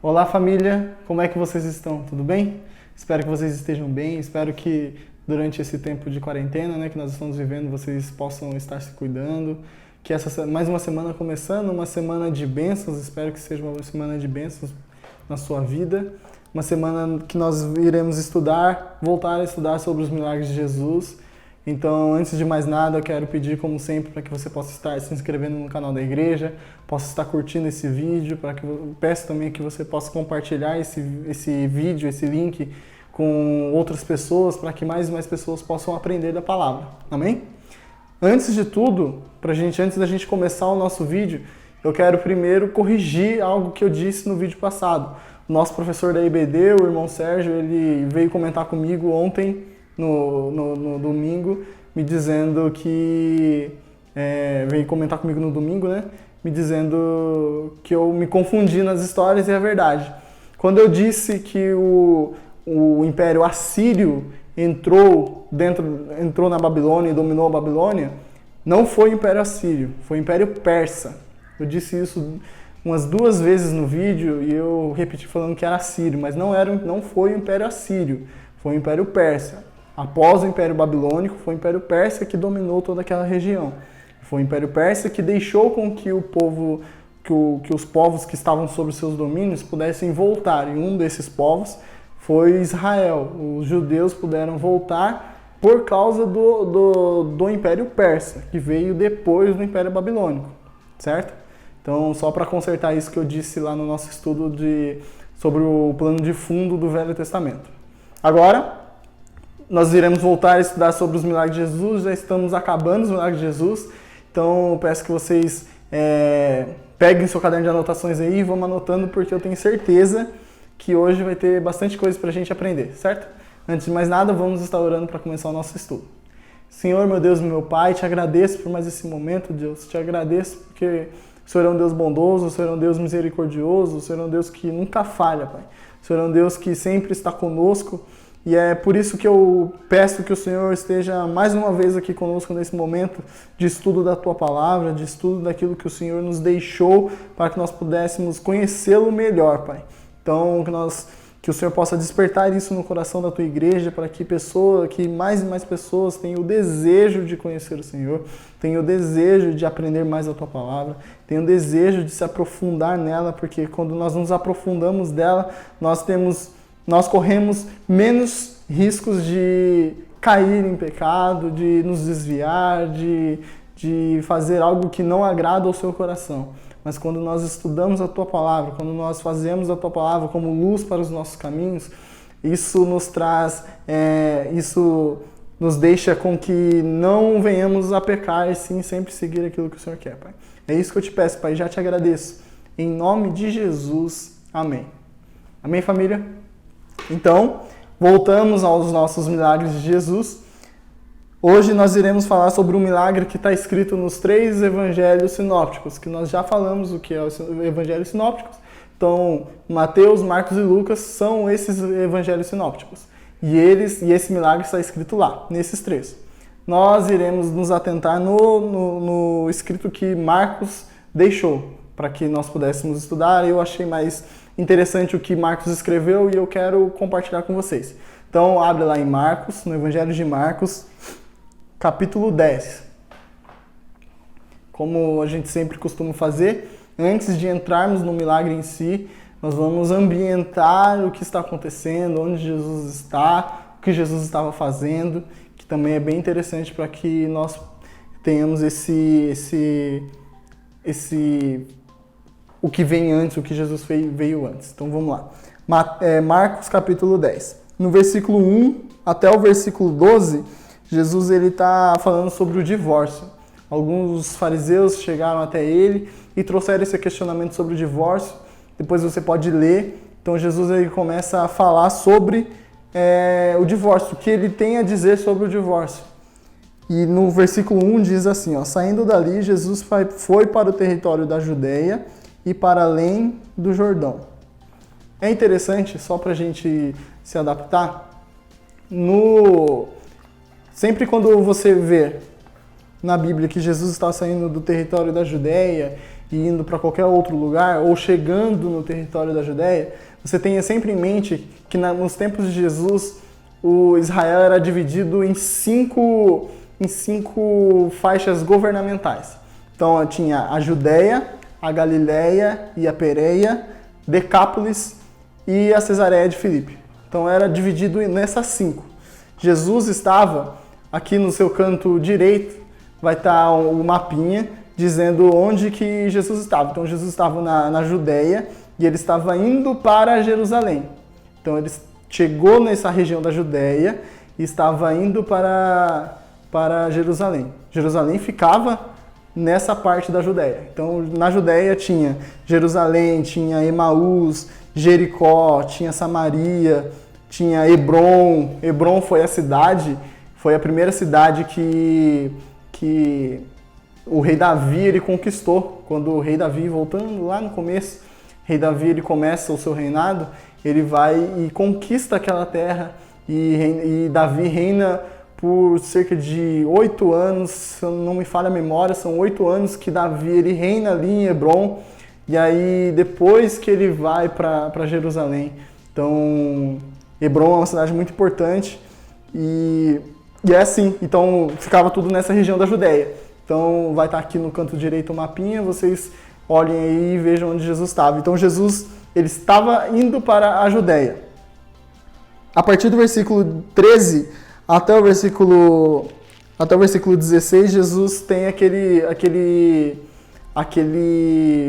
Olá família, como é que vocês estão? Tudo bem? Espero que vocês estejam bem, espero que durante esse tempo de quarentena, que nós estamos vivendo, vocês possam estar se cuidando, que essa mais uma semana começando, uma semana de bênçãos, espero que seja uma semana de bênçãos na sua vida, uma semana que nós iremos estudar, voltar a estudar sobre os milagres de Jesus. Então, antes de mais nada, eu quero pedir, como sempre, para que você possa estar se inscrevendo no canal da igreja, possa estar curtindo esse vídeo, peço também que você possa compartilhar esse vídeo, esse link com outras pessoas, para que mais e mais pessoas possam aprender da palavra. Amém? Antes de tudo, antes da gente começar o nosso vídeo, eu quero primeiro corrigir algo que eu disse no vídeo passado. O nosso professor da IBD, o irmão Sérgio, ele veio comentar comigo ontem, no domingo, me dizendo que... veio comentar comigo no domingo, me dizendo que eu me confundi nas histórias, e é verdade. Quando eu disse que o Império Assírio entrou na Babilônia e dominou a Babilônia, não foi o Império Assírio, foi o Império Persa. Eu disse isso umas 2 vezes no vídeo e eu repeti falando que era Assírio, mas não foi o Império Assírio, foi o Império Persa. Após o Império Babilônico, foi o Império Persa que dominou toda aquela região. Foi o Império Persa que deixou com que que os povos que estavam sob seus domínios pudessem voltar. E um desses povos foi Israel. Os judeus puderam voltar por causa do Império Persa, que veio depois do Império Babilônico, certo? Então, só para consertar isso que eu disse lá no nosso estudo sobre o plano de fundo do Velho Testamento. Agora, nós iremos voltar a estudar sobre os milagres de Jesus, já estamos acabando os milagres de Jesus, então eu peço que vocês peguem seu caderno de anotações aí e vão anotando, porque eu tenho certeza que hoje vai ter bastante coisa para a gente aprender, certo? Antes de mais nada, vamos estar orando para começar o nosso estudo. Senhor, meu Deus, meu Pai, te agradeço por mais esse momento, Deus, te agradeço porque o Senhor é um Deus bondoso, o Senhor é um Deus misericordioso, o Senhor é um Deus que nunca falha, Pai. O Senhor é um Deus que sempre está conosco. E é por isso que eu peço que o Senhor esteja mais uma vez aqui conosco nesse momento de estudo da Tua Palavra, de estudo daquilo que o Senhor nos deixou para que nós pudéssemos conhecê-lo melhor, Pai. Então, que o Senhor possa despertar isso no coração da Tua igreja para que mais e mais pessoas tenham o desejo de conhecer o Senhor, tenham o desejo de aprender mais a Tua Palavra, tenham o desejo de se aprofundar nela, porque quando nós nos aprofundamos dela, nós corremos menos riscos de cair em pecado, de nos desviar, de fazer algo que não agrada ao seu coração. Mas quando nós estudamos a Tua Palavra, quando nós fazemos a Tua Palavra como luz para os nossos caminhos, isso nos deixa com que não venhamos a pecar e sim sempre seguir aquilo que o Senhor quer, Pai. É isso que eu te peço, Pai, já te agradeço. Em nome de Jesus, amém. Amém, família? Então, voltamos aos nossos milagres de Jesus. Hoje nós iremos falar sobre um milagre que está escrito nos 3 evangelhos sinópticos, que nós já falamos o que é os evangelhos sinópticos. Então, Mateus, Marcos e Lucas são esses evangelhos sinópticos. E esse milagre está escrito lá, nesses 3. Nós iremos nos atentar no escrito que Marcos deixou, para que nós pudéssemos estudar. Eu achei mais interessante o que Marcos escreveu e eu quero compartilhar com vocês. Então, abre lá em Marcos, no Evangelho de Marcos, capítulo 10. Como a gente sempre costuma fazer, antes de entrarmos no milagre em si, nós vamos ambientar o que está acontecendo, onde Jesus está, o que Jesus estava fazendo, que também é bem interessante para que nós tenhamos o que vem antes, o que Jesus veio antes. Então vamos lá. Marcos capítulo 10. No versículo 1 até o versículo 12, Jesus está falando sobre o divórcio. Alguns fariseus chegaram até ele e trouxeram esse questionamento sobre o divórcio. Depois você pode ler. Então Jesus ele começa a falar sobre o divórcio, o que ele tem a dizer sobre o divórcio. E no versículo 1 diz assim, saindo dali, Jesus foi para o território da Judeia e para além do Jordão. É interessante, só para a gente se adaptar, sempre quando você vê na Bíblia que Jesus está saindo do território da Judeia e indo para qualquer outro lugar, ou chegando no território da Judéia, você tenha sempre em mente que nos tempos de Jesus, o Israel era dividido em cinco faixas governamentais. Então tinha a Judéia, a Galiléia e a Pérea, Decápolis e a Cesareia de Filipe. Então era dividido nessas 5. Jesus estava aqui no seu canto direito, vai estar o mapinha dizendo onde que Jesus estava. Então Jesus estava na Judéia e ele estava indo para Jerusalém. Então ele chegou nessa região da Judéia e estava indo para Jerusalém. Jerusalém ficava nessa parte da Judéia. Então na Judéia tinha Jerusalém, tinha Emaús, Jericó, tinha Samaria, tinha Hebrom. Hebrom foi a primeira cidade que o rei Davi ele conquistou. Quando o rei Davi, voltando lá no começo, o rei Davi ele começa o seu reinado, ele vai e conquista aquela terra e Davi reina por cerca de 8 anos, se não me falha a memória, são 8 anos que Davi ele reina ali em Hebrom, e aí depois que ele vai para Jerusalém. Então, Hebrom é uma cidade muito importante e é assim, então ficava tudo nessa região da Judéia. Então vai estar aqui no canto direito o mapinha, vocês olhem aí e vejam onde Jesus estava. Então Jesus ele estava indo para a Judéia. A partir do versículo 13 até o versículo 16, Jesus tem aquele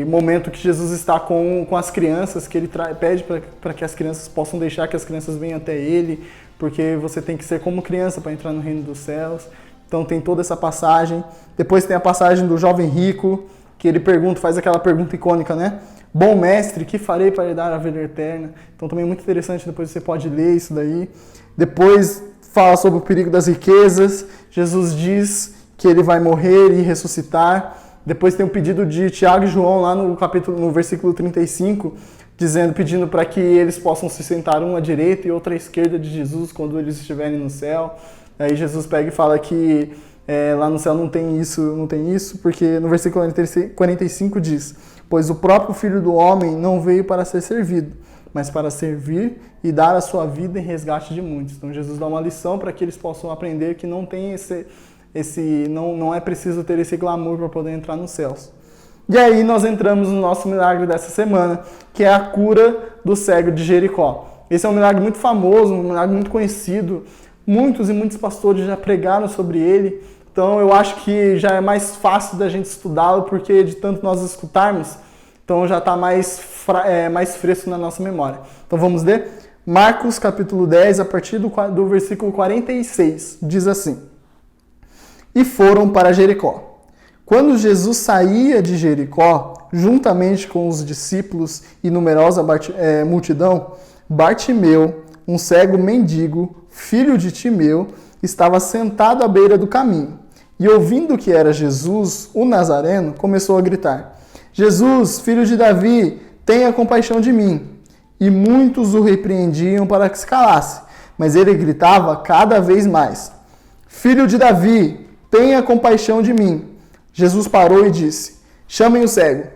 momento que Jesus está com as crianças, que ele pede para que as crianças possam deixar que as crianças venham até ele, porque você tem que ser como criança para entrar no reino dos céus. Então tem toda essa passagem. Depois tem a passagem do jovem rico, que ele faz aquela pergunta icônica, né? Bom mestre, que farei para lhe dar a vida eterna? Então também é muito interessante, depois você pode ler isso daí. Depois fala sobre o perigo das riquezas. Jesus diz que ele vai morrer e ressuscitar. Depois tem o pedido de Tiago e João lá no versículo 35, pedindo para que eles possam se sentar um à direita e outro à esquerda de Jesus quando eles estiverem no céu. Aí Jesus pega e fala que lá no céu não tem isso, porque no versículo 45 diz: pois o próprio Filho do Homem não veio para ser servido, mas para servir e dar a sua vida em resgate de muitos. Então Jesus dá uma lição para que eles possam aprender que não tem não é preciso ter esse glamour para poder entrar nos céus. E aí nós entramos no nosso milagre dessa semana, que é a cura do cego de Jericó. Esse é um milagre muito famoso, um milagre muito conhecido. Muitos e muitos pastores já pregaram sobre ele. Então eu acho que já é mais fácil da gente estudá-lo, porque de tanto nós escutarmos, então já está mais fresco na nossa memória. Então vamos ler? Marcos capítulo 10, a partir do versículo 46, diz assim: E foram para Jericó. Quando Jesus saía de Jericó, juntamente com os discípulos e numerosa multidão, Bartimeu, um cego mendigo, filho de Timeu, estava sentado à beira do caminho. E ouvindo que era Jesus, o Nazareno, começou a gritar: Jesus, filho de Davi, tenha compaixão de mim. E muitos o repreendiam para que se calasse, mas ele gritava cada vez mais: Filho de Davi, tenha compaixão de mim. Jesus parou e disse: Chamem o cego.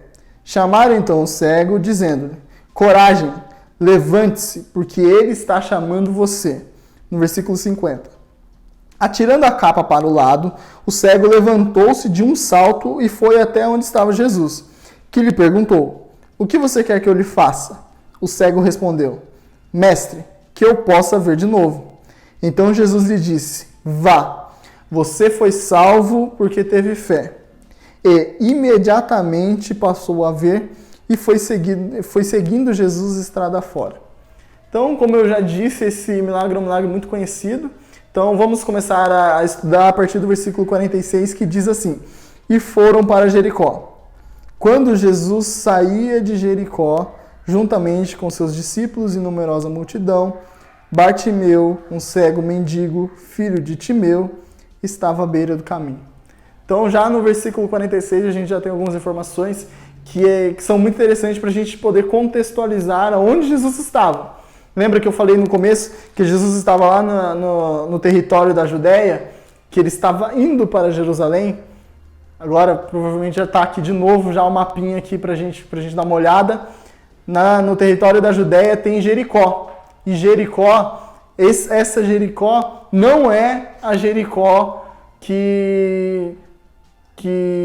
Chamaram então o cego, dizendo-lhe: Coragem, levante-se, porque ele está chamando você. No versículo 50. Atirando a capa para o lado, o cego levantou-se de um salto e foi até onde estava Jesus, que lhe perguntou: O que você quer que eu lhe faça? O cego respondeu: Mestre, que eu possa ver de novo. Então Jesus lhe disse: Vá, você foi salvo porque teve fé. E imediatamente passou a ver e foi seguindo Jesus estrada fora. Então, como eu já disse, esse milagre é um milagre muito conhecido. Então, vamos começar a estudar a partir do versículo 46, que diz assim: E foram para Jericó. Quando Jesus saía de Jericó, juntamente com seus discípulos e numerosa multidão, Bartimeu, um cego mendigo, filho de Timeu, estava à beira do caminho. Então, já no versículo 46, a gente já tem algumas informações que são muito interessantes para a gente poder contextualizar aonde Jesus estava. Lembra que eu falei no começo que Jesus estava lá no território da Judéia, que ele estava indo para Jerusalém? Agora, provavelmente já está aqui de novo, já o mapinha aqui para gente dar uma olhada. No território da Judéia tem Jericó. E Jericó, essa Jericó não é a Jericó que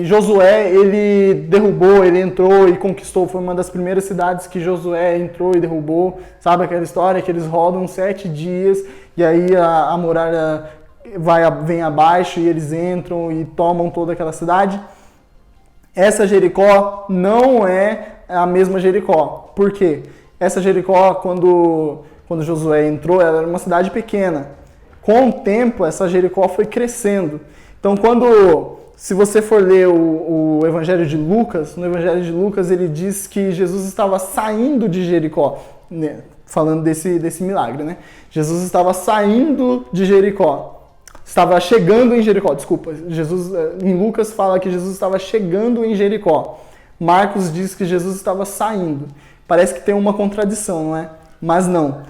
Josué ele derrubou, ele entrou e conquistou. Foi uma das primeiras cidades que Josué entrou e derrubou. Sabe aquela história que eles rodam 7 dias e aí a muralha vem abaixo e eles entram e tomam toda aquela cidade? Essa Jericó não é a mesma Jericó. Por quê? Essa Jericó, quando Josué entrou, ela era uma cidade pequena. Com o tempo, essa Jericó foi crescendo. Então, se você for ler o Evangelho de Lucas, no Evangelho de Lucas ele diz que Jesus estava saindo de Jericó, né? Falando desse milagre, né? Jesus estava saindo de Jericó. Estava chegando em Jericó, desculpa. Em Lucas fala que Jesus estava chegando em Jericó. Marcos diz que Jesus estava saindo. Parece que tem uma contradição, não é? Mas não.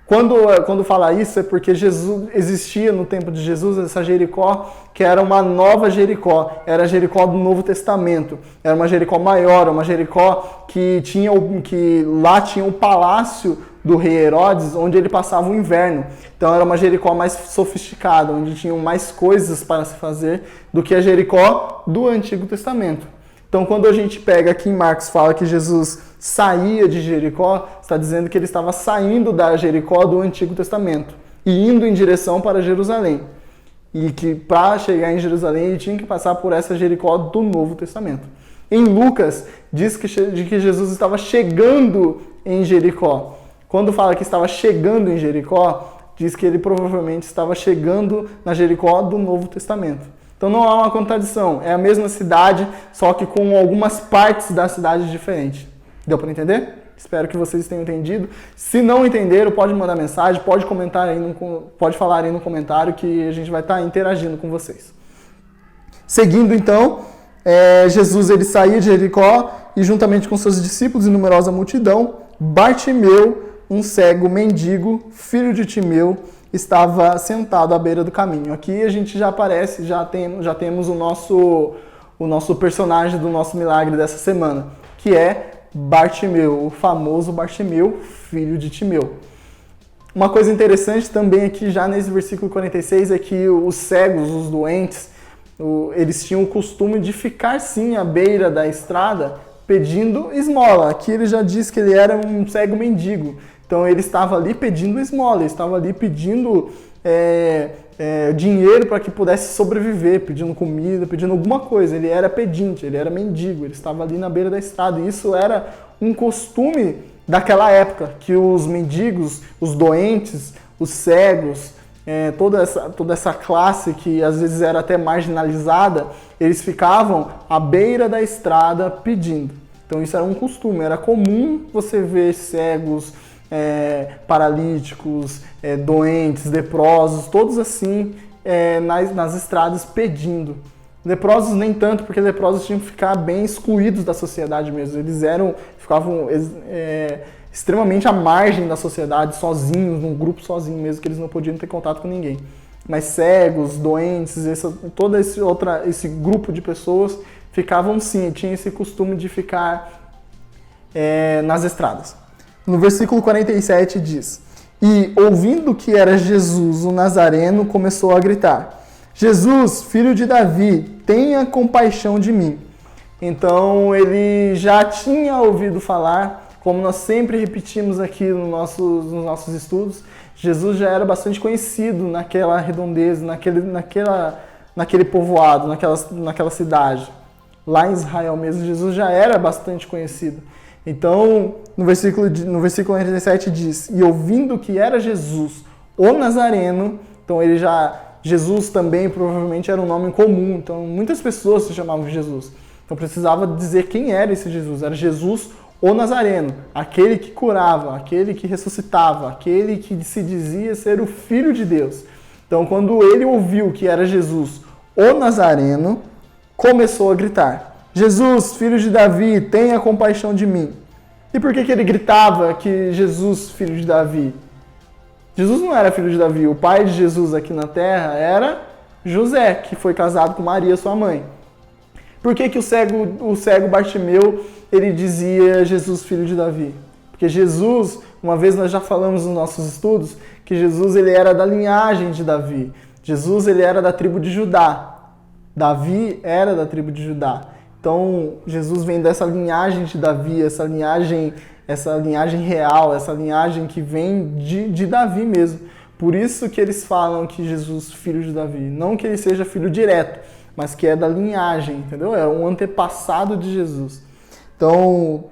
Quando fala isso é porque Jesus existia no tempo de Jesus essa Jericó, que era uma nova Jericó, era a Jericó do Novo Testamento, era uma Jericó maior, uma Jericó que lá tinha o palácio do rei Herodes, onde ele passava o inverno. Então era uma Jericó mais sofisticada, onde tinham mais coisas para se fazer do que a Jericó do Antigo Testamento. Então, quando a gente pega aqui em Marcos, fala que Jesus saía de Jericó, está dizendo que ele estava saindo da Jericó do Antigo Testamento e indo em direção para Jerusalém. E que para chegar em Jerusalém ele tinha que passar por essa Jericó do Novo Testamento. Em Lucas, diz que Jesus estava chegando em Jericó. Quando fala que estava chegando em Jericó, diz que ele provavelmente estava chegando na Jericó do Novo Testamento. Então não há uma contradição, é a mesma cidade, só que com algumas partes da cidade diferentes. Deu para entender? Espero que vocês tenham entendido. Se não entenderam, pode mandar mensagem, pode falar aí no comentário que a gente vai estar interagindo com vocês. Seguindo então, Jesus ele saía de Jericó e juntamente com seus discípulos e numerosa multidão, Bartimeu, um cego mendigo, filho de Timeu, estava sentado à beira do caminho. Aqui a gente já aparece, já temos o nosso personagem do nosso milagre dessa semana, que é Bartimeu, o famoso Bartimeu, filho de Timeu. Uma coisa interessante também aqui, já nesse versículo 46, é que os cegos, os doentes, eles tinham o costume de ficar sim à beira da estrada pedindo esmola. Aqui ele já diz que ele era um cego mendigo. Então ele estava ali pedindo esmola, ele estava ali pedindo dinheiro para que pudesse sobreviver, pedindo comida, pedindo alguma coisa. Ele era pedinte, ele era mendigo, ele estava ali na beira da estrada. E isso era um costume daquela época, que os mendigos, os doentes, os cegos, toda essa classe que às vezes era até marginalizada, eles ficavam à beira da estrada pedindo. Então isso era um costume, era comum você ver cegos, paralíticos, doentes, leprosos, todos assim nas estradas pedindo. Leprosos nem tanto, porque leprosos tinham que ficar bem excluídos da sociedade mesmo. Eles ficavam extremamente à margem da sociedade, sozinhos, num grupo sozinho mesmo, que eles não podiam ter contato com ninguém. Mas cegos, doentes, todo esse grupo de pessoas ficavam sim, tinha esse costume de ficar nas estradas. No versículo 47 diz: E, ouvindo que era Jesus, o Nazareno, começou a gritar: Jesus, filho de Davi, tenha compaixão de mim. Então, ele já tinha ouvido falar, como nós sempre repetimos aqui nos nossos estudos, Jesus já era bastante conhecido naquela redondeza, naquele povoado, naquela cidade. Lá em Israel mesmo, Jesus já era bastante conhecido. Então, no versículo 47 diz: E ouvindo que era Jesus, o Nazareno, então Jesus também provavelmente era um nome comum, então muitas pessoas se chamavam de Jesus. Então precisava dizer quem era esse Jesus, era Jesus o Nazareno, aquele que curava, aquele que ressuscitava, aquele que se dizia ser o Filho de Deus. Então quando ele ouviu que era Jesus o Nazareno, começou a gritar: Jesus, filho de Davi, tenha compaixão de mim. E por que ele gritava que Jesus, filho de Davi? Jesus não era filho de Davi. O pai de Jesus aqui na terra era José, que foi casado com Maria, sua mãe. Por que que o cego Bartimeu, ele dizia Jesus, filho de Davi? Porque Jesus, uma vez nós já falamos nos nossos estudos, que Jesus ele era da linhagem de Davi. Jesus ele era da tribo de Judá. Davi era da tribo de Judá. Então, Jesus vem dessa linhagem de Davi, essa linhagem real, essa linhagem que vem de Davi mesmo. Por isso que eles falam que Jesus, filho de Davi, não que ele seja filho direto, mas que é da linhagem, entendeu? É um antepassado de Jesus. Então,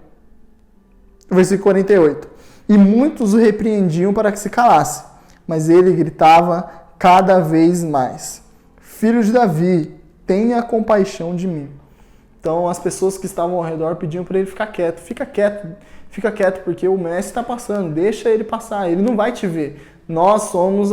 versículo 48. E muitos o repreendiam para que se calasse, mas ele gritava cada vez mais: Filho de Davi, tenha compaixão de mim. Então as pessoas que estavam ao redor pediam para ele ficar quieto. Fica quieto, porque o mestre está passando, deixa ele passar, ele não vai te ver. Nós somos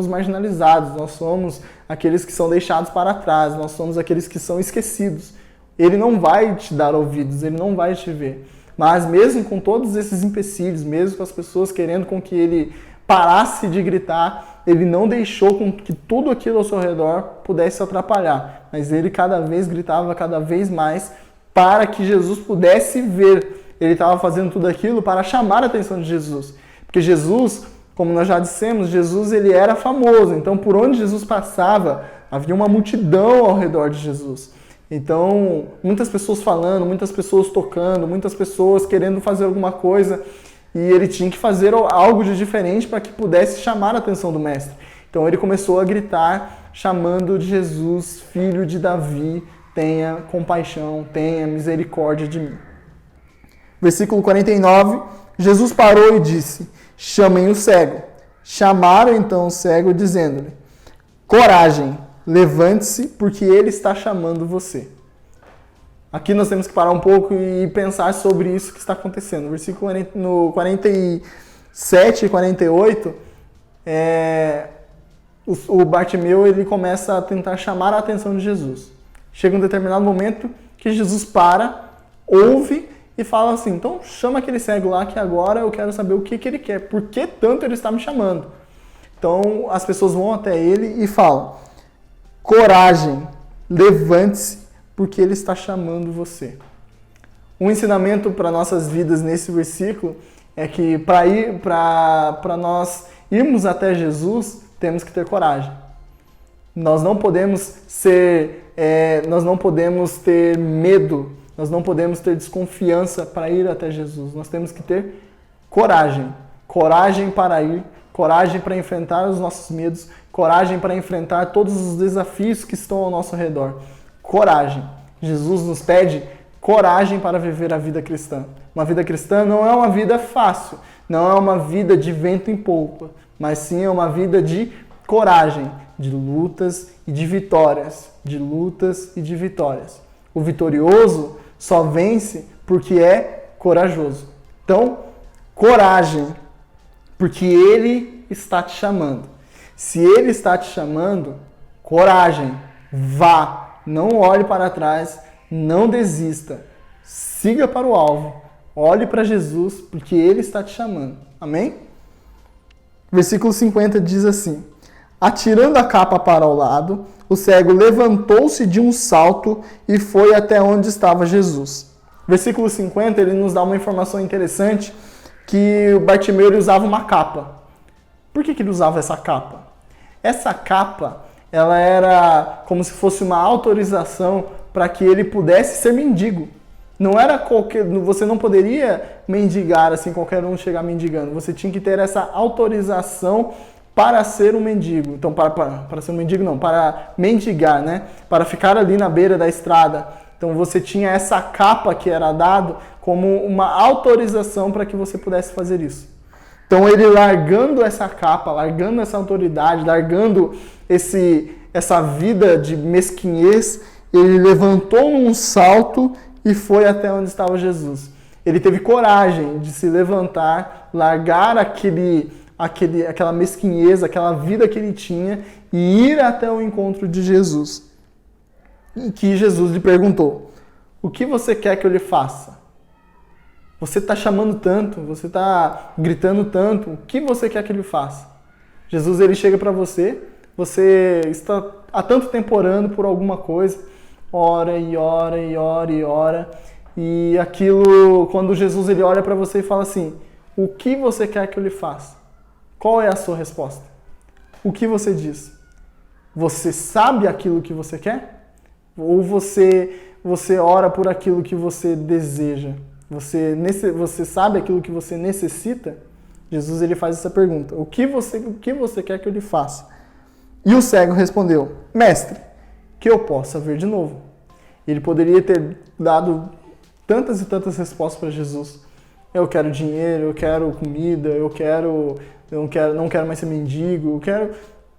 marginalizados, nós somos aqueles que são deixados para trás, nós somos aqueles que são esquecidos. Ele não vai te dar ouvidos, ele não vai te ver. Mas mesmo com todos esses empecilhos, mesmo com as pessoas querendo com que ele parasse de gritar, ele não deixou com que tudo aquilo ao seu redor pudesse atrapalhar. Mas ele cada vez gritava cada vez mais para que Jesus pudesse ver. Ele estava fazendo tudo aquilo para chamar a atenção de Jesus. Porque Jesus, como nós já dissemos, Jesus ele era famoso. Então por onde Jesus passava, havia uma multidão ao redor de Jesus. Então, muitas pessoas falando, muitas pessoas tocando, muitas pessoas querendo fazer alguma coisa, e ele tinha que fazer algo de diferente para que pudesse chamar a atenção do mestre. Então ele começou a gritar, chamando de Jesus, filho de Davi, tenha compaixão, tenha misericórdia de mim. Versículo 49, Jesus parou e disse: chamem o cego. Chamaram então o cego, dizendo-lhe: coragem, levante-se, porque ele está chamando você. Aqui nós temos que parar um pouco e pensar sobre isso que está acontecendo. No versículo 47 e 48, o Bartimeu ele começa a tentar chamar a atenção de Jesus. Chega um determinado momento que Jesus para, ouve e fala assim: então chama aquele cego lá que agora eu quero saber o que ele quer, por que tanto ele está me chamando. Então as pessoas vão até ele e falam: coragem, levante-se, porque ele está chamando você. Um ensinamento para nossas vidas nesse versículo é que para nós irmos até Jesus, temos que ter coragem. Nós não podemos ter medo, nós não podemos ter desconfiança para ir até Jesus. Nós temos que ter coragem. Coragem para ir, coragem para enfrentar os nossos medos, coragem para enfrentar todos os desafios que estão ao nosso redor. Coragem. Jesus nos pede coragem para viver a vida cristã. Uma vida cristã não é uma vida fácil, não é uma vida de vento em polpa, mas sim é uma vida de coragem, de lutas e de vitórias, de lutas e de vitórias. O vitorioso só vence porque é corajoso. Então, coragem, porque ele está te chamando. Se ele está te chamando, coragem, vá. Não olhe para trás, não desista. Siga para o alvo. Olhe para Jesus, porque ele está te chamando. Amém? Versículo 50 diz assim: atirando a capa para o lado, o cego levantou-se de um salto e foi até onde estava Jesus. Versículo 50, ele nos dá uma informação interessante, que o Bartimeu ele usava uma capa. Por que ele usava essa capa? Essa capa, ela era como se fosse uma autorização para que ele pudesse ser mendigo. Não era você não poderia mendigar assim, qualquer um chegar mendigando. Você tinha que ter essa autorização para ser um mendigo. Então, para ser um mendigo não, para mendigar, né? Para ficar ali na beira da estrada. Então, você tinha essa capa que era dado como uma autorização para que você pudesse fazer isso. Então, ele largando essa capa, largando essa autoridade, largando essa vida de mesquinhez, ele levantou num salto e foi até onde estava Jesus. Ele teve coragem de se levantar, largar aquela mesquinhez, aquela vida que ele tinha e ir até o encontro de Jesus. E que Jesus lhe perguntou: o que você quer que eu lhe faça? Você está chamando tanto, você está gritando tanto, o que você quer que ele faça? Jesus ele chega para você, você está há tanto tempo orando por alguma coisa, ora e ora e ora e ora. E aquilo, quando Jesus ele olha para você e fala assim, o que você quer que eu lhe faça? Qual é a sua resposta? O que você diz? Você sabe aquilo que você quer? Ou você ora por aquilo que você deseja? Você sabe aquilo que você necessita? Jesus ele faz essa pergunta. O que você quer que eu lhe faça? E o cego respondeu, mestre, que eu possa ver de novo. Ele poderia ter dado tantas e tantas respostas para Jesus. Eu quero dinheiro, eu quero comida, não quero mais ser mendigo,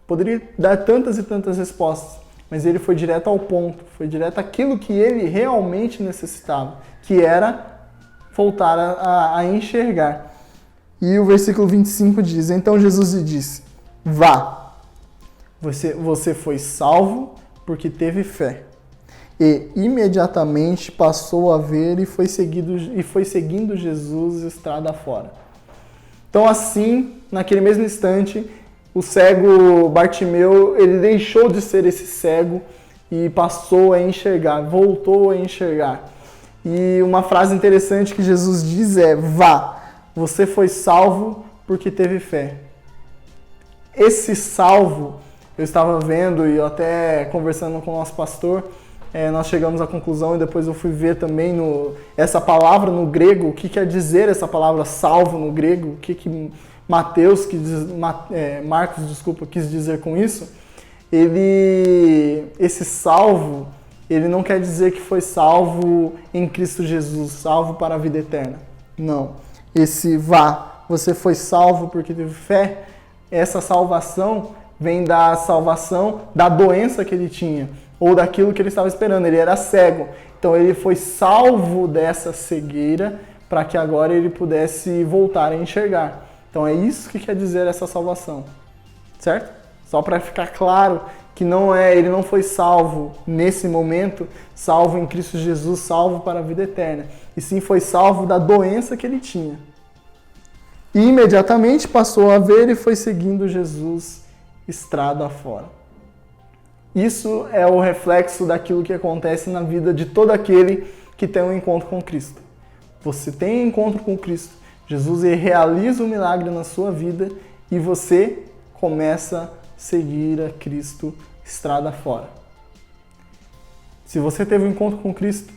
Poderia dar tantas e tantas respostas, mas ele foi direto ao ponto, foi direto àquilo que ele realmente necessitava, que era voltar a enxergar. E o versículo 25 diz, então Jesus lhe disse, vá, você foi salvo porque teve fé. E imediatamente passou a ver e foi seguindo Jesus estrada fora. Então assim, naquele mesmo instante, o cego Bartimeu, ele deixou de ser esse cego e passou a enxergar, voltou a enxergar. E uma frase interessante que Jesus diz é, vá, você foi salvo porque teve fé. Esse salvo, eu estava vendo e eu até conversando com o nosso pastor, nós chegamos à conclusão e depois eu fui ver também essa palavra no grego, o que quer dizer essa palavra salvo no grego, o que Marcos quis dizer com isso. Esse salvo, ele não quer dizer que foi salvo em Cristo Jesus, salvo para a vida eterna. Não. Esse vá, você foi salvo porque teve fé, essa salvação vem da salvação da doença que ele tinha, ou daquilo que ele estava esperando. Ele era cego, então ele foi salvo dessa cegueira para que agora ele pudesse voltar a enxergar. Então é isso que quer dizer essa salvação, certo? Só para ficar claro que ele não foi salvo nesse momento, salvo em Cristo Jesus, salvo para a vida eterna. E sim foi salvo da doença que ele tinha. E imediatamente passou a ver e foi seguindo Jesus estrada afora. Isso é o reflexo daquilo que acontece na vida de todo aquele que tem um encontro com Cristo. Você tem um encontro com Cristo, Jesus realiza um milagre na sua vida e você começa a seguir a Cristo estrada fora. Se você teve um encontro com Cristo,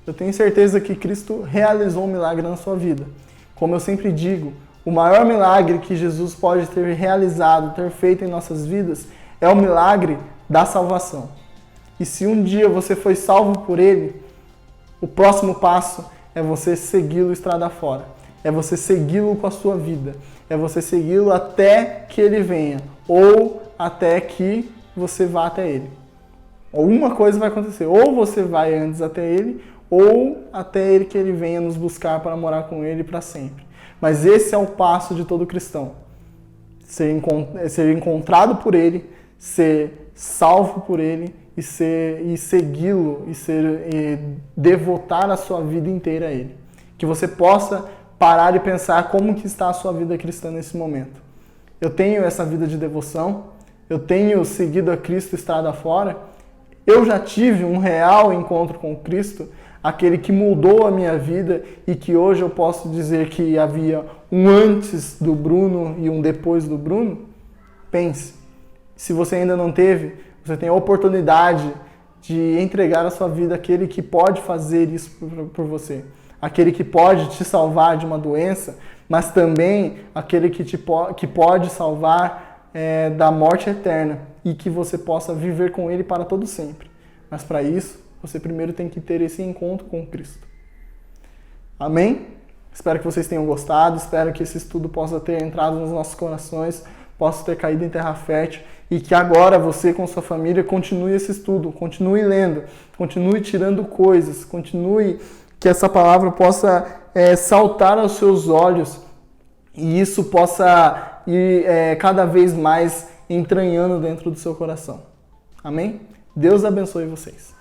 eu tenho certeza que Cristo realizou um milagre na sua vida. Como eu sempre digo, o maior milagre que Jesus pode ter realizado, ter feito em nossas vidas, é o milagre da salvação. E se um dia você foi salvo por Ele, o próximo passo é você segui-lo estrada fora. É você segui-lo com a sua vida. É você segui-lo até que Ele venha. Ou até que você vá até Ele. Alguma coisa vai acontecer. Ou você vai antes até Ele, ou até Ele que Ele venha nos buscar para morar com Ele para sempre. Mas esse é o passo de todo cristão. Ser encontrado por Ele, ser salvo por Ele e segui-lo e devotar a sua vida inteira a Ele. Que você possa parar e pensar como que está a sua vida cristã nesse momento. Eu tenho essa vida de devoção, eu tenho seguido a Cristo estrada fora, eu já tive um real encontro com Cristo, aquele que mudou a minha vida e que hoje eu posso dizer que havia um antes do Bruno e um depois do Bruno. Pense, se você ainda não teve, você tem a oportunidade de entregar a sua vida àquele que pode fazer isso por você. Aquele que pode te salvar de uma doença, mas também aquele que pode salvar da morte eterna e que você possa viver com Ele para todo sempre. Mas para isso, você primeiro tem que ter esse encontro com Cristo. Amém? Espero que vocês tenham gostado, espero que esse estudo possa ter entrado nos nossos corações, possa ter caído em terra fértil e que agora você com sua família continue esse estudo, continue lendo, continue tirando coisas, continue que essa palavra possa saltar aos seus olhos e isso possa ir cada vez mais entranhando dentro do seu coração. Amém? Deus abençoe vocês.